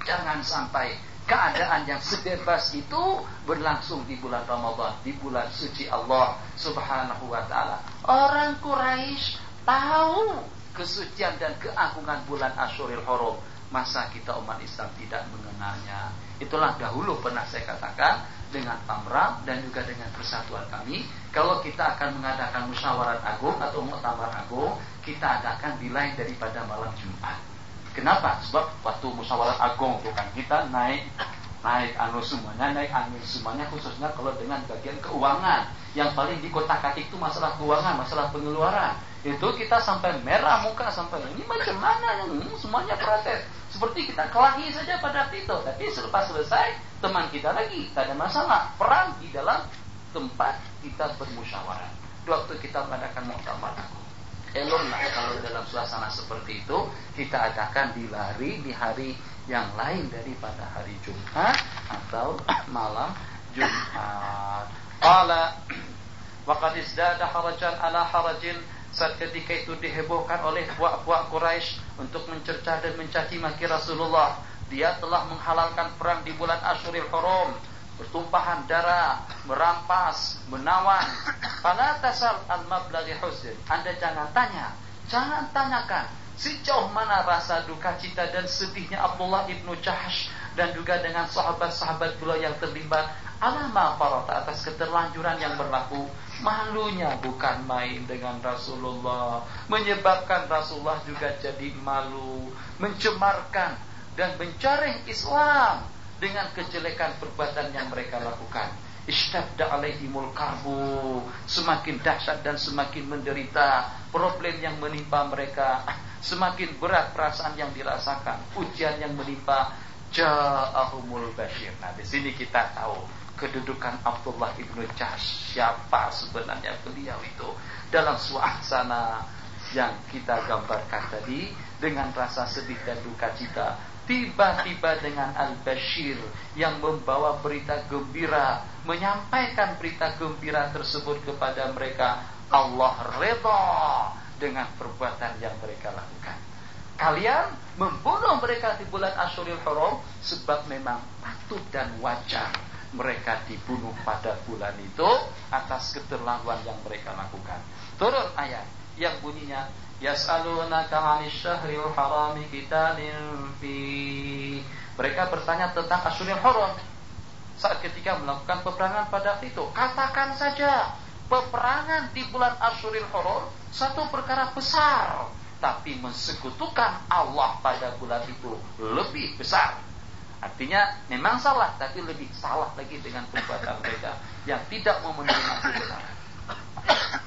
Jangan sampai keadaan yang sebebas itu berlangsung di bulan Ramadan, di bulan suci Allah Subhanahu wa taala. Orang Quraisy tahu kesucian dan keagungan bulan Asyurul Hurum. Masa kita umat Islam tidak mengenalnya? Itulah dahulu pernah saya katakan dengan pamrah dan juga dengan persatuan kami, kalau kita akan mengadakan musyawarah agung atau muktamar agung, kita adakan di lain daripada malam Jumat. Kenapa? Sebab waktu musyawarah agung itu kan kita naik angin semuanya khususnya kalau dengan bagian keuangan. Yang paling dikotak-katik itu masalah keuangan, masalah pengeluaran. Itu kita sampai merah muka, sampai ini macam mana, semuanya protes. Seperti kita kelahi saja pada itu. Tapi selepas selesai, teman kita lagi, tak ada masalah. Perang di dalam tempat kita bermusyawarah. Waktu kita mengadakan muktamar agung. eloklah kalau dalam suasana seperti itu kita adakan di hari yang lain daripada hari Jumat atau malam Jumat. Qala wa qad izdada harajan ala harajin. Saat ketika itu dihebohkan oleh puak-puak Quraisy untuk mencercah dan mencaci maki Rasulullah. Dia telah menghalalkan perang di bulan Asyuril Hurum, bertumpahan darah, merampas, menawan. Fala tasal al-mablaghi huzn. Anda jangan tanyakan sejauh mana rasa duka cita dan sedihnya Abdullah ibnu Jahsh dan juga dengan sahabat-sahabat pula yang terlibat. Alama farata, atas keterlanjuran yang berlaku. Malunya bukan main dengan Rasulullah, menyebabkan Rasulullah juga jadi malu, mencemarkan dan mencoreng Islam dengan kejelekan perbuatan yang mereka lakukan. Ishtadda alaihimul karbu, semakin dahsyat dan semakin menderita problem yang menimpa mereka, semakin berat perasaan yang dirasakan, ujian yang menimpa. Ja'ahumul Bashir. Nah, di sini kita tahu kedudukan Abdullah ibnu Jahsh, siapa sebenarnya beliau itu dalam suasana yang kita gambarkan tadi dengan rasa sedih dan duka cita. Tiba-tiba dengan Al-Bashir yang membawa berita gembira, menyampaikan berita gembira tersebut kepada mereka. Allah redha dengan perbuatan yang mereka lakukan. Kalian membunuh mereka di bulan Asyuril Hurum sebab memang patut dan wajar mereka dibunuh pada bulan itu atas keterlaluan yang mereka lakukan. Turun ayat yang bunyinya yas'alunaka 'anil syahril harami qitalin fi. Mereka bertanya tentang Asyuril Hurum saat ketika melakukan peperangan pada itu. Katakan saja peperangan di bulan Asyuril Hurum satu perkara besar, tapi mensekutukan Allah pada bulan itu lebih besar. Artinya memang salah, tapi lebih salah lagi dengan perbuatan mereka yang tidak mau menerima kebenaran.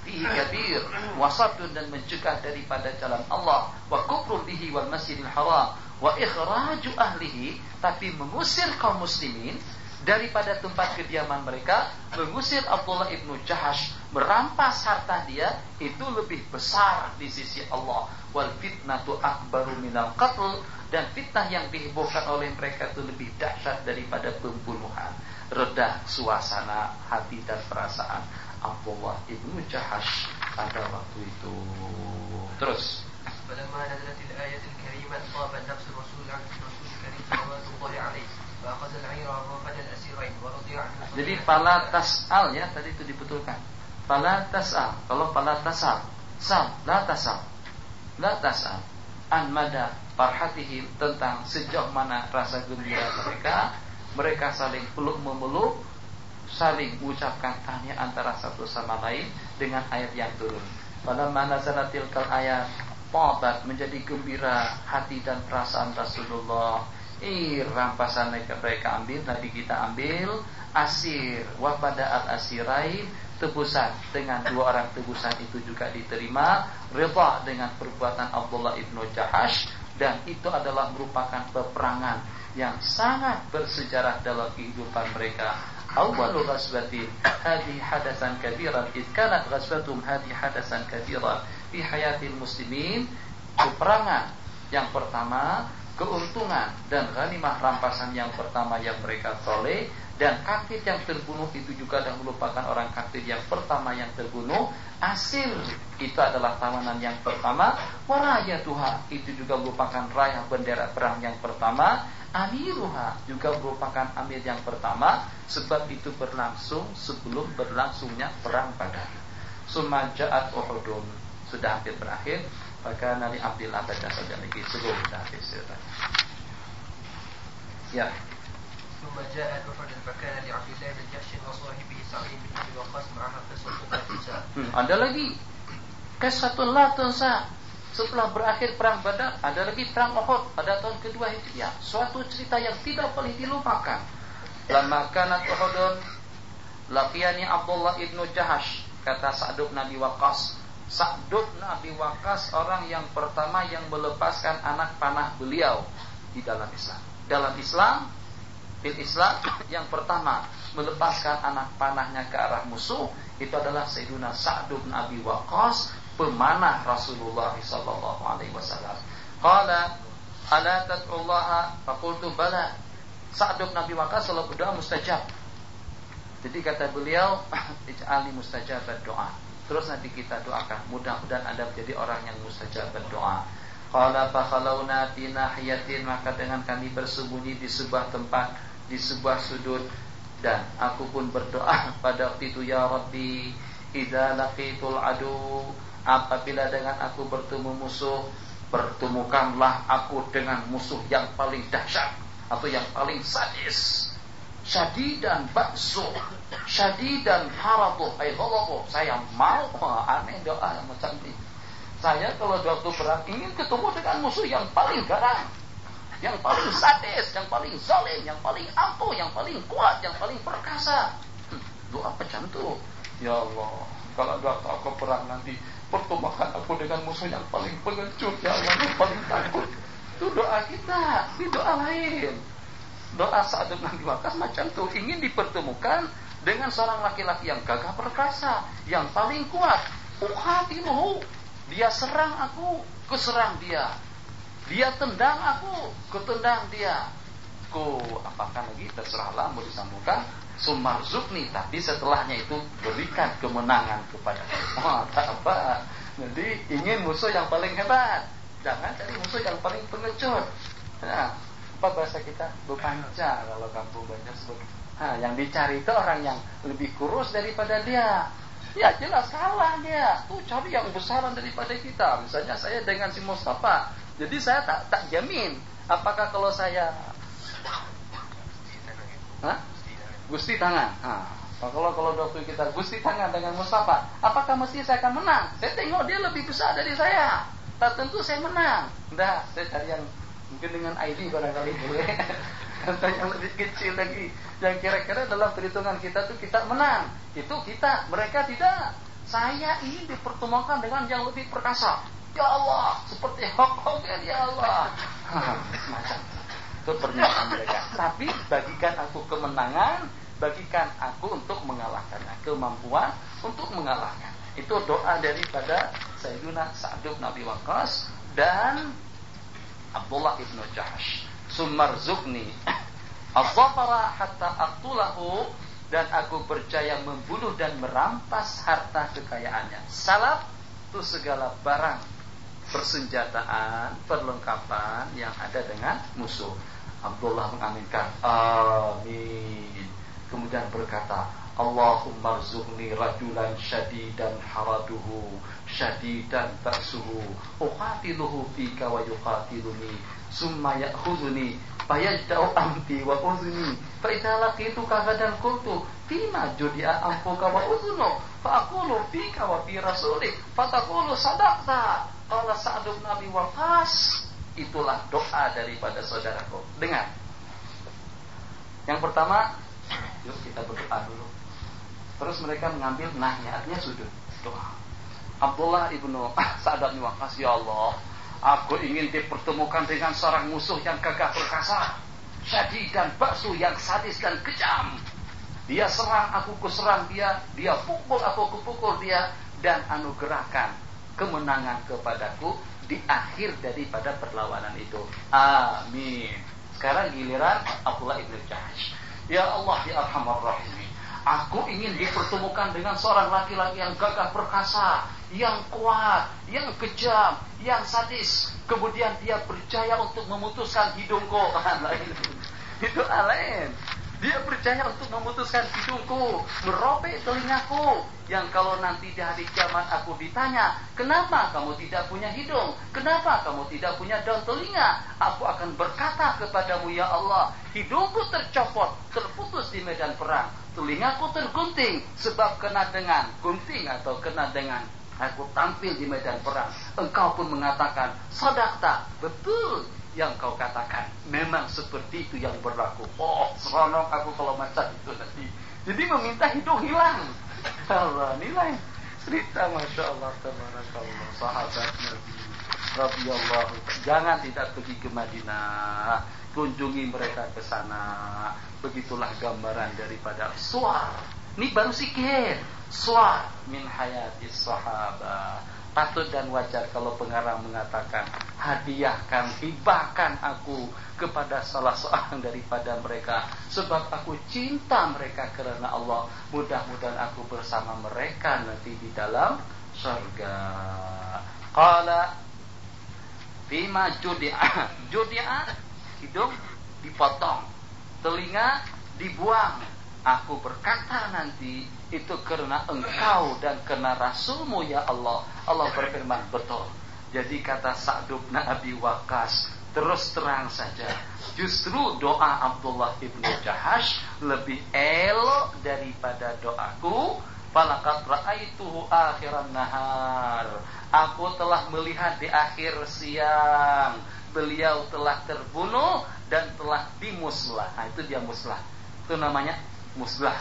Fihi kabir, wasadun, dan mencegah daripada jalan Allah, wa kufrun bihi wal masjidil haram, wa ikhraju ahlihi, tapi mengusir kaum muslimin daripada tempat kediaman mereka, mengusir Abdullah ibnu Jahsh, merampas harta dia, itu lebih besar di sisi Allah. Wal fitnatu akbaru minal qatl, dan fitnah yang dihebohkan oleh mereka itu lebih dahsyat daripada pembunuhan. Reda suasana hati dan perasaan Abdullah ibnu Jahsh pada waktu itu. Terus فلما نزلت الآية الكريمة طاب النفس الرسول عن الرسول الكريم صلوات الله عليه فأخذ العير وفد الأسيرين ورضي عنه. Jadi fala tas'al, ya tadi itu dibetulkan. Fala tas'al. Kalau fala tas'al, la tas'al an mada farhatihim, tentang sejauh mana rasa gembira mereka. Mereka saling peluk memeluk, saling mengucapkan tanya antara satu sama lain dengan ayat yang turun. Falamma nazalatil kal ayat tabat, menjadi gembira hati dan perasaan Rasulullah. Rampasan mereka ambil, Nabi kita ambil, asir wapada al-asirain, tebusan dengan dua orang tebusan itu juga diterima, redha dengan perbuatan Abdullah ibnu Jahsh, dan itu adalah merupakan peperangan yang sangat bersejarah dalam kehidupan mereka. Awwalu ghazwatin hadhi hadasan kabiran, id kanat ghazwatum hadhi hadasan kabiran fi hayatil muslimin. Peperangan yang pertama, keuntungan dan ghanimah rampasan yang pertama yang mereka peroleh, dan kafir yang terbunuh itu juga adalah merupakan orang kafir yang pertama yang terbunuh. Asir itu adalah tawanan yang pertama. Warayatuha itu juga merupakan raya bendera perang yang pertama. Amiruha juga merupakan amir yang pertama, sebab itu berlangsung sebelum berlangsungnya perang Badar. Sumaja'at Uhudun, sudah hampir berakhir. Maka Nabi Abdillah baca saja lagi sebelum kita habis. Ya. ثم جاء أحد فكان لعبد الله بن جحش وصاحبه سعيد بن أبي وقاص معها قصة لا تنسى. Ada lagi qissatun la tunsa. Setelah berakhir perang Badar, ada lagi perang Uhud pada tahun kedua Hijriah. Suatu cerita yang tidak boleh dilupakan. Lamma kanat Uhudun laqiyani Abdullah ibnu Jahsh, kata Sa'd bin Abi Waqqas. Sa'd bin Abi Waqqas orang yang pertama yang melepaskan anak panah beliau di dalam Islam. Dalam Islam, fil Islam, yang pertama melepaskan anak panahnya ke arah musuh itu adalah Sayyiduna Sa'd bin Abi Waqqas pemanah Rasulullah sallallahu alaihi wasallam. Qala ala tad'ullaha faqultu bala. Sa'd bin Abi Waqqas selalu berdoa mustajab. Jadi kata beliau, ij'alni mustajabat doa. Terus nanti kita doakan, mudah-mudahan Anda menjadi orang yang mustajabat doa. Qala fa khalawna fi nahiyatin, maka dengan kami bersembunyi di sebuah tempat, di sebuah sudut, dan aku pun berdoa pada waktu itu, ya Rabbi idza laqitul adu, apabila dengan aku bertemu musuh, pertemukanlah aku dengan musuh yang paling dahsyat atau yang paling sadis. Syadidan ba'su, syadidan haratuh, saya mau. Aneh doa macam ini. Saya kalau waktu perang ingin ketemu dengan musuh yang paling garang, yang paling sadis, yang paling zalim, yang paling ampuh, yang paling kuat, yang paling perkasa. Doa macam tu. Ya Allah, kalau waktu aku perang nanti, pertemukan aku dengan musuh yang paling pengecut, ya Allah, yang paling takut. Itu doa kita, ini doa lain. Doa Sa'd bin Abi Waqqas macam tu, ingin dipertemukan dengan seorang laki-laki yang gagah perkasa, yang paling kuat. Uqatiluhu, dia serang aku, kuserang dia. Dia tendang aku, kutendang dia. Apakan lagi, terserahlah mau disambungkan. Sumarzukni, tapi setelahnya itu berikan kemenangan kepada aku. Tak apa. Jadi ingin musuh yang paling hebat, jangan cari musuh yang paling pengecut. Nah, apa bahasa kita? Bepanca kalau kampung banyak sebut. Yang dicari itu orang yang lebih kurus daripada dia. Ya jelas kalah dia. Tuh cari yang besaran daripada kita. Misalnya saya dengan si Mustafa. Jadi saya tak jamin apakah kalau saya Gusti tangan. Kalau waktu kita Gusti tangan dengan Mustafa, apakah mesti saya akan menang? Saya tengok dia lebih besar dari saya. Tak tentu saya menang. Enggak, saya cari yang mungkin dengan ID barangkali boleh. Atau yang lebih kecil lagi, yang kira-kira dalam perhitungan kita tuh kita menang. Itu kita, mereka tidak. Saya ingin dipertemukan dengan yang lebih perkasa. Ya Allah, seperti Hogan, ya Allah. Macam itu pernyataan mereka. Tapi bagikan aku kemenangan, bagikan aku untuk mengalahkannya, kemampuan untuk mengalahkan. Itu doa daripada Sayyidina Sa'd bin Abi Waqqas dan Abdullah ibn Jahsh. Sumarzukni az-zafara hatta aqtulahu, dan aku berjaya membunuh dan merampas harta kekayaannya. Salaf itu segala barang persenjataan, perlengkapan yang ada dengan musuh. Abdullah mengaminkan, amin. Kemudian berkata, Allahumma rzuqni rajulan syadidan haraduhu, syadidan ba'suhu, uqatiluhu fika wa yuqatiluni, summa ya'khuduni fayajda'u amti wa uzni, fa idza laqituka gadan qultu fima judi'a amfuka wa uzunu, fa aqulu fika wa fi rasulik, fa taqulu sadaqta. Qala Sa'd bin Abi Waqqas. Itulah doa daripada saudaraku. Dengar. Yang pertama, yuk kita berdoa dulu. Terus mereka mengambil nahiyatnya sudut doa. Abdullah ibnu Sa'd bin Waqqas, ya Allah, aku ingin dipertemukan dengan seorang musuh yang gagah perkasa, syadid dan baksu, yang sadis dan kejam. Dia serang, aku kuserang dia. Dia pukul, aku kupukul dia. Dan anugerahkan kemenangan kepadaku di akhir daripada perlawanan itu. Amin. Sekarang giliran Abdullah ibn Jahsh. Ya Allah, ya Arhamar Rahimin, aku ingin dipertemukan dengan seorang laki-laki yang gagah perkasa, yang kuat, yang kejam, yang sadis. Kemudian dia berjaya untuk memutuskan hidungku. Itu lain. Dia berjaya untuk memutuskan hidungku, merobek telingaku, yang kalau nanti di hari kiamat aku ditanya, kenapa kamu tidak punya hidung? Kenapa kamu tidak punya daun telinga? Aku akan berkata kepadamu, ya Allah, hidungku tercopot, terputus di medan perang. Telingaku tergunting sebab kena dengan gunting atau kena dengan aku tampil di medan perang. Engkau pun mengatakan, sadaqta, betul yang kau katakan, memang seperti itu yang berlaku. Oh, seronok aku kalau macam itu nanti. Jadi meminta hidung hilang. Allah, nilai cerita, masya Allah, tabarakallah, sahabat Nabi radhiyallahu. Jangan tidak pergi ke Madinah, kunjungi mereka ke sana. Begitulah gambaran daripada suar. Ini baru sikit. Suar min hayatis sahabat. patut dan wajar kalau pengarang mengatakan, hadiahkan, hibahkan aku kepada salah seorang daripada mereka, sebab aku cinta mereka karena Allah. Mudah-mudahan aku bersama mereka nanti di dalam surga. Qala bima judi'a. Judi'a, hidung dipotong, telinga dibuang. Aku berkata nanti itu karena engkau dan karena Rasulmu ya Allah. Allah berfirman, betul. Jadi kata Sa'd bin Abi Waqqas, terus terang saja, justru doa Abdullah ibnu Jahash lebih elok daripada doaku. Falaqad ra'aituhu akhiran nahar. Aku telah melihat di akhir siang beliau telah terbunuh dan telah dimuslah. Nah, itu dia muslah. Itu namanya muslah.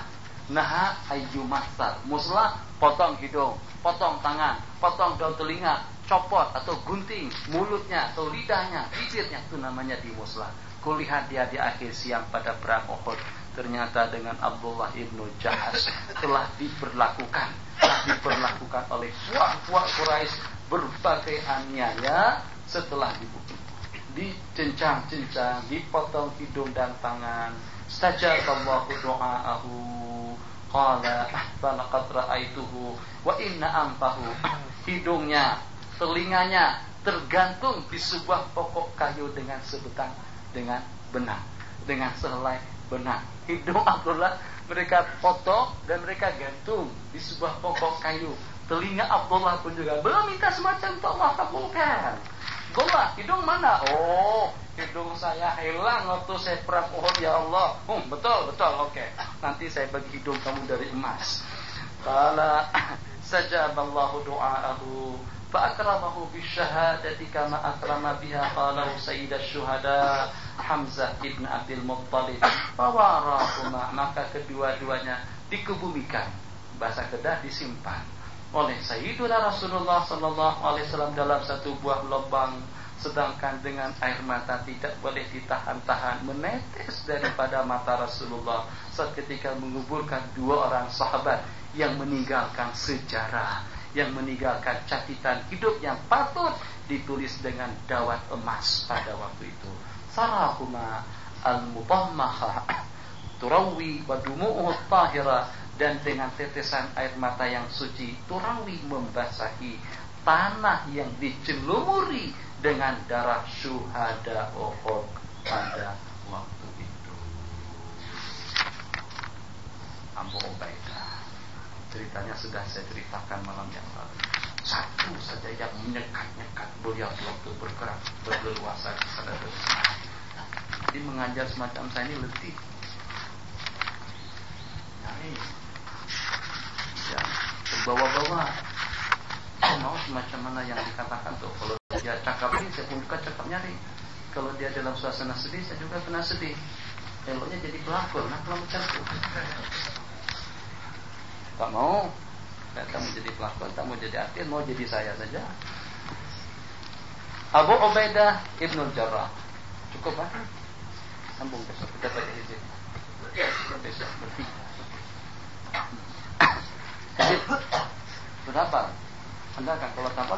Naha ayyumatsar. Muslah, potong hidung, potong tangan, potong daun telinga, copot atau gunting mulutnya atau lidahnya, bibirnya, itu namanya dimuslah. Kulihat dia di akhir siang pada perang Uhud, ternyata dengan Abdullah ibnu Jahash telah diperlakukan oleh puak-puak Quraisy berbagai aniaya. Setelah dibunuh, dicencang-cencang, dipotong hidung dan tangan. Stajaballahu du'aahu. Qala falaqad ra'aituhu wa inna anfahu. Hidungnya, telinganya tergantung di sebuah pokok kayu dengan sebatang, dengan benang, dengan sehelai benang. Hidung Abdullah mereka potong dan mereka gantung di sebuah pokok kayu. Telinga Abdullah pun juga belum minta semacam itu, Allah kabulkan. Abdullah, hidung mana? Oh, hidung saya hilang waktu saya perang Uhud ya Allah. Betul, oke. Nanti saya bagi hidung kamu dari emas. Qala sajaballahu du'aahu fa akramahu bisyahadati kama akrama biha qala sayyidash syuhada Hamzah ibn Abdul Muttalib. Fawarahuma, maka kedua-duanya dikebumikan. Bahasa Kedah disimpan oleh Sayyiduna Rasulullah sallallahu alaihi wasallam dalam satu buah lubang, sedangkan dengan air mata tidak boleh ditahan-tahan menetes daripada mata Rasulullah saat ketika menguburkan dua orang sahabat yang meninggalkan sejarah, yang meninggalkan catatan hidup yang patut ditulis dengan dawat emas pada waktu itu. Sarahuma al-mutammahah turawi wa dumu'uhu tahira, dan dengan tetesan air mata yang suci turawi membasahi tanah yang dicelumuri dengan darah syuhada Uhud pada waktu itu. Abu Ubaidah, ceritanya sudah saya ceritakan malam yang lalu. Satu saja yang menyekat-nyekat beliau waktu bergerak berleluasa di sana. Jadi mengajar semacam saya ini letih. Ya, terbawa-bawa. Mau semacam mana yang dikatakan tuh. Kalau dia cakap ini, saya pun juga cakapnya nih. Kalau dia dalam suasana sedih, saya juga kena sedih. Eloknya jadi pelakon, nah kalau macam itu. Tak mau. Tak mau jadi pelakon, tak mau jadi artis, mau jadi saya saja. Abu Ubaidah Ibnul Jarrah. Cukup kan? Sambung besok kita baca izin. Besok bertiga. Jadi berapa? Anda kan kalau tanpa